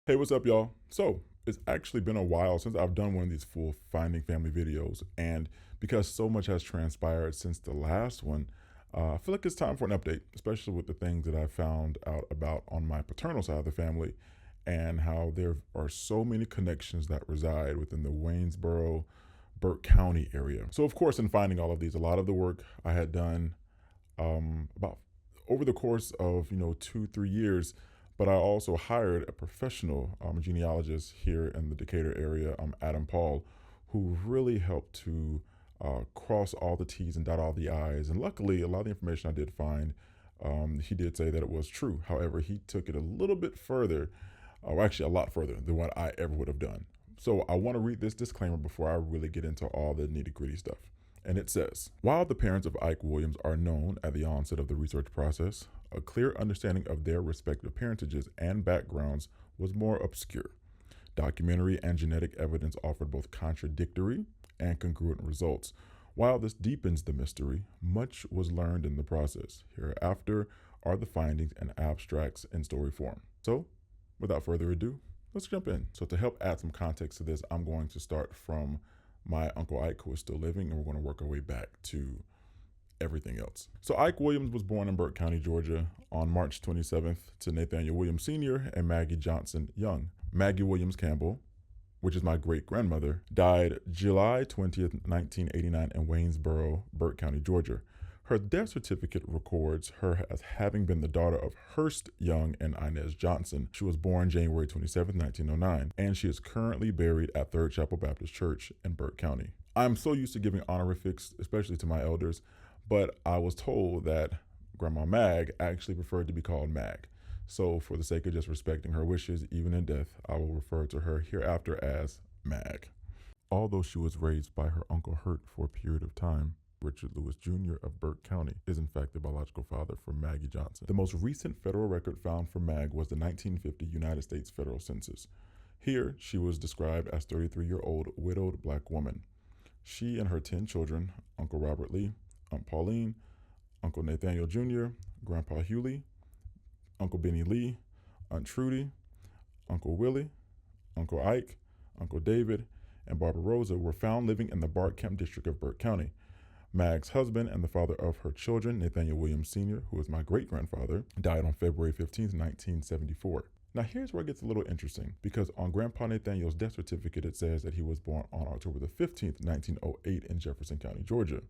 Hey, what's up, y'all? So, it's actually been a while since I've done one of these full Finding Family videos, and because so much has transpired since the last one, I feel like it's time for an update, especially with the things that I found out about on my paternal side of the family and how there are so many connections that reside within the Waynesboro, Burke County area. So, of course, in finding all of these, a lot of the work I had done about over the course of 2 3 years, but I also hired a professional genealogist here in the Decatur area, Adam Paul, who really helped to cross all the T's and dot all the I's. And luckily, a lot of the information I did find, he did say that it was true. However, he took it a little bit further, or actually a lot further than what I ever would have done. So I want to read this disclaimer before I really get into all the nitty gritty stuff. And it says, while the parents of Ike Williams are known at the onset of the research process, a clear understanding of their respective parentages and backgrounds was more obscure. Documentary and genetic evidence offered both contradictory and congruent results. While this deepens the mystery, much was learned in the process. Hereafter are the findings and abstracts in story form. So, without further ado, let's jump in. So to help add some context to this, I'm going to start from my Uncle Ike, who is still living, and we're going to work our way back to everything else. So Ike Williams was born in Burke County, Georgia on March 27th to Nathaniel Williams Sr. and Maggie Johnson Young. Maggie Williams Campbell, which is my great-grandmother, died July 20th, 1989 in Waynesboro, Burke County, Georgia. Her death certificate records her as having been the daughter of Hurst Young and Inez Johnson. She was born January 27, 1909, and she is currently buried at Third Chapel Baptist Church in Burke County. I'm so used to giving honorifics, especially to my elders, but I was told that Grandma Mag actually preferred to be called Mag. So for the sake of just respecting her wishes, even in death, I will refer to her hereafter as Mag. Although she was raised by her Uncle Hurt for a period of time, Richard Lewis Jr. of Burke County is in fact the biological father for Maggie Johnson. The most recent federal record found for Mag was the 1950 United States Federal Census. Here, she was described as 33-year-old widowed black woman. She and her 10 children, Uncle Robert Lee, Aunt Pauline, Uncle Nathaniel Jr., Grandpa Hewley, Uncle Benny Lee, Aunt Trudy, Uncle Willie, Uncle Ike, Uncle David, and Barbara Rosa were found living in the Bart Kemp district of Burke County. Mag's husband and the father of her children, Nathaniel Williams Sr., who is my great-grandfather, died on February 15, 1974. Now here's where it gets a little interesting, because on Grandpa Nathaniel's death certificate it says that he was born on October the 15th, 1908 in Jefferson County, Georgia.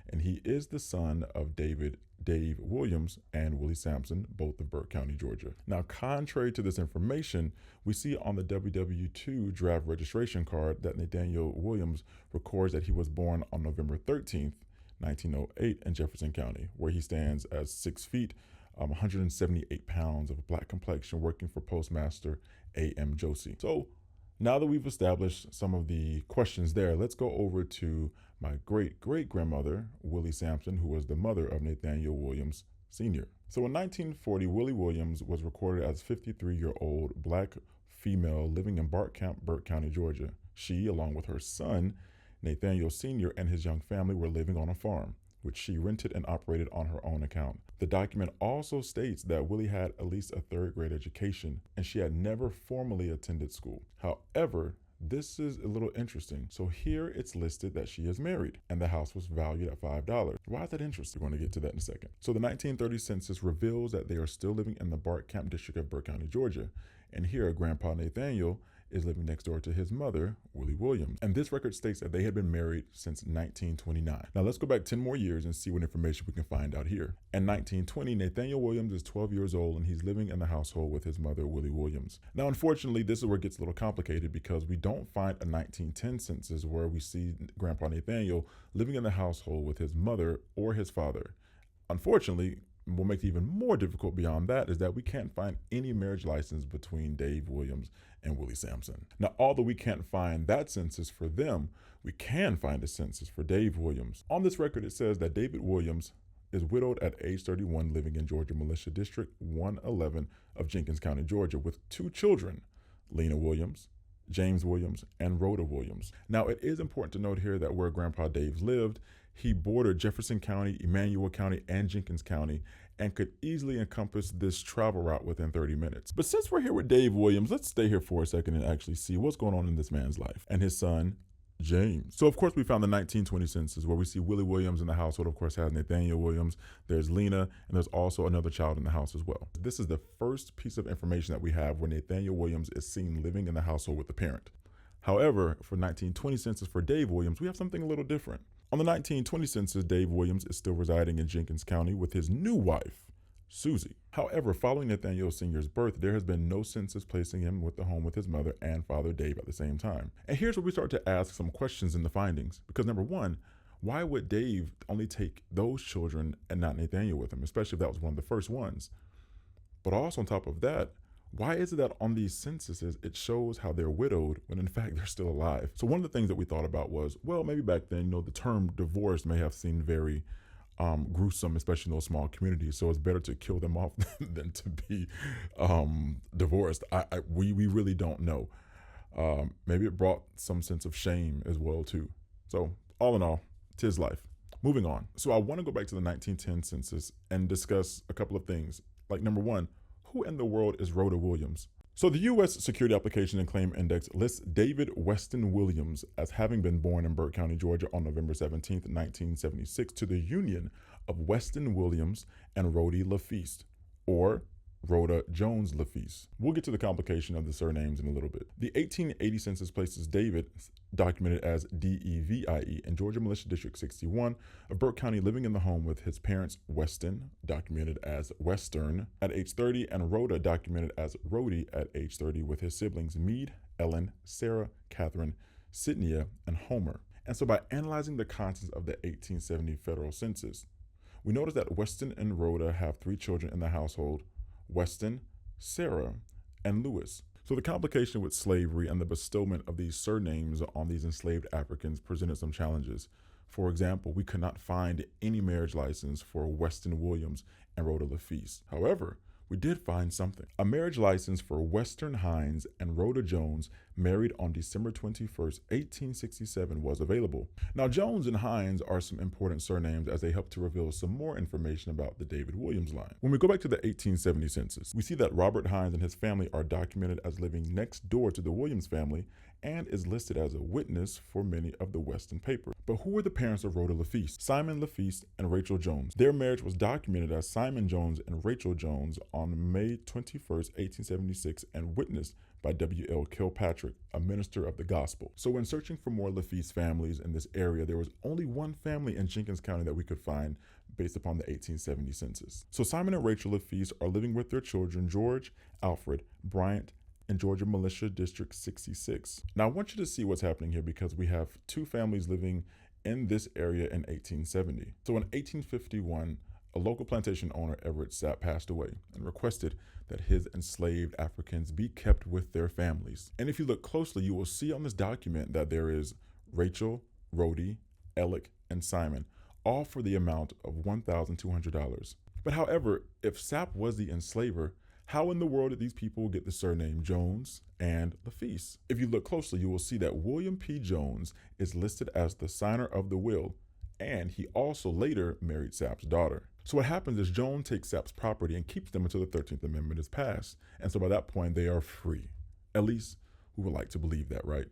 And he is the son of Dave Williams and Willie Sampson, both of Burke County, Georgia. Now, contrary to this information, we see on the WW2 draft registration card that Nathaniel Williams records that he was born on November 13th, 1908 in Jefferson County, where he stands as 6 feet, 178 pounds of black complexion, working for Postmaster A.M. Josie. So now that we've established some of the questions there, let's go over to my great-great-grandmother, Willie Sampson, who was the mother of Nathaniel Williams Sr. So in 1940, Willie Williams was recorded as a 53-year-old black female living in Bart Kemp, Burke County, Georgia. She, along with her son, Nathaniel Sr., and his young family were living on a farm, which she rented and operated on her own account. The document also states that Willie had at least a third-grade education, and she had never formally attended school. However, this is a little interesting. So here it's listed that she is married and the house was valued at $5. Why is that interesting? We're going to get to that in a second. So the 1930 census reveals that they are still living in the Bart Kemp district of Burke County, Georgia. And here Grandpa Nathaniel is living next door to his mother, Willie Williams. And this record states that they had been married since 1929. Now let's go back 10 more years and see what information we can find out here. In 1920, Nathaniel Williams is 12 years old and he's living in the household with his mother, Willie Williams. Now, unfortunately, this is where it gets a little complicated because we don't find a 1910 census where we see Grandpa Nathaniel living in the household with his mother or his father. Unfortunately, what makes it even more difficult beyond that is that we can't find any marriage license between Dave Williams and Willie Sampson. Now, although we can't find that census for them, we can find a census for Dave Williams. On this record, it says that David Williams is widowed at age 31, living in Georgia Militia District 111 of Jenkins County, Georgia, with 2 children, Lena Williams James Williams, and Rhoda Williams. Now, it is important to note here that where Grandpa Dave lived, he bordered Jefferson County, Emmanuel County, and Jenkins County, and could easily encompass this travel route within 30 minutes. But since we're here with Dave Williams, let's stay here for a second and actually see what's going on in this man's life and his son, James. So of course we found the 1920 census where we see Willie Williams in the household. Of course has Nathaniel Williams, there's Lena, and there's also another child in the house as well. This is the first piece of information that we have where Nathaniel Williams is seen living in the household with the parent. However, for 1920 census for Dave Williams, we have something a little different. On the 1920 census, Dave Williams is still residing in Jenkins County with his new wife, Susie. However, following Nathaniel Sr.'s birth, there has been no census placing him with the home with his mother and father Dave at the same time. And here's where we start to ask some questions in the findings. Because number one, why would Dave only take those children and not Nathaniel with him, especially if that was one of the first ones? But also on top of that, why is it that on these censuses, it shows how they're widowed when in fact they're still alive? So one of the things that we thought about was, well, maybe back then, the term divorce may have seemed very gruesome, especially in those small communities. So it's better to kill them off than to be divorced. We really don't know. Maybe it brought some sense of shame as well too. So all in all, 'tis life. Moving on. So I want to go back to the 1910 census and discuss a couple of things. Like number one, who in the world is Rhoda Williams? So the U.S. Security Application and Claim Index lists David Weston Williams as having been born in Burke County, Georgia on November 17, 1976 to the union of Weston Williams and Rhodey LaFeast, or Rhoda Jones LaFeast. We'll get to the complication of the surnames in a little bit. The 1880 census places David, documented as Devie, in Georgia Militia District 61 of Burke County, living in the home with his parents Weston, documented as Western, at age 30, and Rhoda, documented as Rhodey, at age 30, with his siblings Meade, Ellen, Sarah, Catherine, Sydnia, and Homer. And so by analyzing the contents of the 1870 federal census, we notice that Weston and Rhoda have 3 children in the household: Weston, Sarah, and Lewis. So the complication with slavery and the bestowment of these surnames on these enslaved Africans presented some challenges. For example, we could not find any marriage license for Weston Williams and Rhoda LaFeast. However, we did find something. A marriage license for Western Hines and Rhoda Jones, married on December 21st, 1867, was available. Now, Jones and Hines are some important surnames as they help to reveal some more information about the David Williams line. When we go back to the 1870 census, we see that Robert Hines and his family are documented as living next door to the Williams family and is listed as a witness for many of the Weston papers. But who were the parents of Rhoda LaFeast? Simon LaFeast and Rachel Jones. Their marriage was documented as Simon Jones and Rachel Jones on May 21st, 1876, and witnessed by W.L. Kilpatrick, a minister of the gospel. So when searching for more LaFeast families in this area, there was only one family in Jenkins County that we could find based upon the 1870 census. So Simon and Rachel LaFeast are living with their children, George, Alfred, Bryant, in Georgia Militia District 66. Now I want you to see what's happening here because we have 2 families living in this area in 1870. So in 1851, a local plantation owner, Everett Sapp, passed away and requested that his enslaved Africans be kept with their families. And if you look closely, you will see on this document that there is Rachel, Rhodey, Alec, and Simon, all for the amount of $1,200. But however, if Sapp was the enslaver, how in the world did these people get the surname Jones and LaFeast? If you look closely, you will see that William P. Jones is listed as the signer of the will, and he also later married Sapp's daughter. So what happens is Jones takes Sapp's property and keeps them until the 13th Amendment is passed. And so by that point, they are free. At least we would like to believe that, right?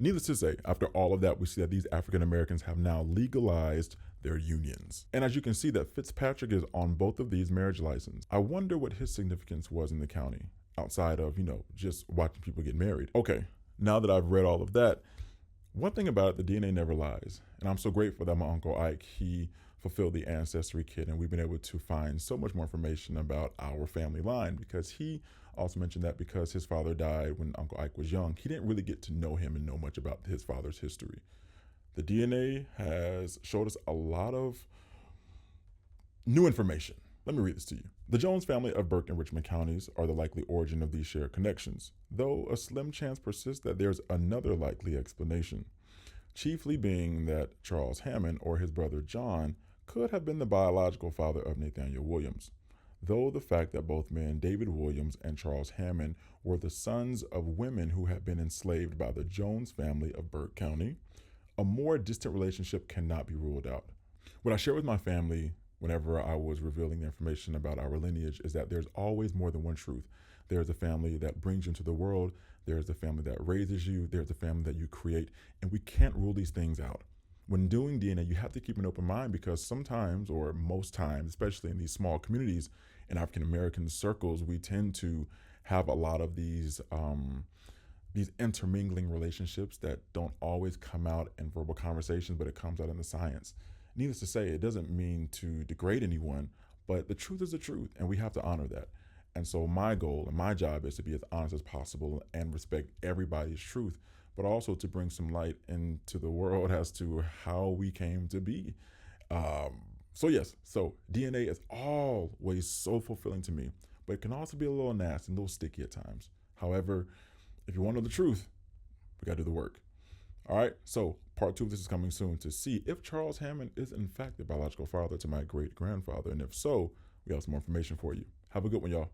Needless to say, after all of that, we see that these African Americans have now legalized their unions. And as you can see, that Fitzpatrick is on both of these marriage licenses. I wonder what his significance was in the county, outside of, just watching people get married. Okay, now that I've read all of that, one thing about it, the DNA never lies. And I'm so grateful that my Uncle Ike, he fulfilled the Ancestry kit, and we've been able to find so much more information about our family line, because he also mentioned that because his father died when Uncle Ike was young, he didn't really get to know him and know much about his father's history. The DNA has showed us a lot of new information. Let me read this to you. The Jones family of Burke and Richmond counties are the likely origin of these shared connections, though a slim chance persists that there's another likely explanation, chiefly being that Charles Hammond, or his brother John, could have been the biological father of Nathaniel Williams. though the fact that both men, David Williams and Charles Hammond, were the sons of women who had been enslaved by the Jones family of Burke County, a more distant relationship cannot be ruled out. What I share with my family whenever I was revealing the information about our lineage is that there's always more than one truth. There's a family that brings you into the world, there's a family that raises you, there's a family that you create, and we can't rule these things out. When doing DNA, you have to keep an open mind because sometimes, or most times, especially in these small communities, in African American circles, we tend to have a lot of these intermingling relationships that don't always come out in verbal conversations, but it comes out in the science. Needless to say, it doesn't mean to degrade anyone, but the truth is the truth, and we have to honor that. And so my goal and my job is to be as honest as possible and respect everybody's truth, but also to bring some light into the world as to how we came to be. So DNA is always so fulfilling to me, but it can also be a little nasty and a little sticky at times. However, if you want to know the truth, we got to do the work. All right, so part 2 of this is coming soon to see if Charles Hammond is in fact the biological father to my great grandfather. And if so, we have some more information for you. Have a good one, y'all.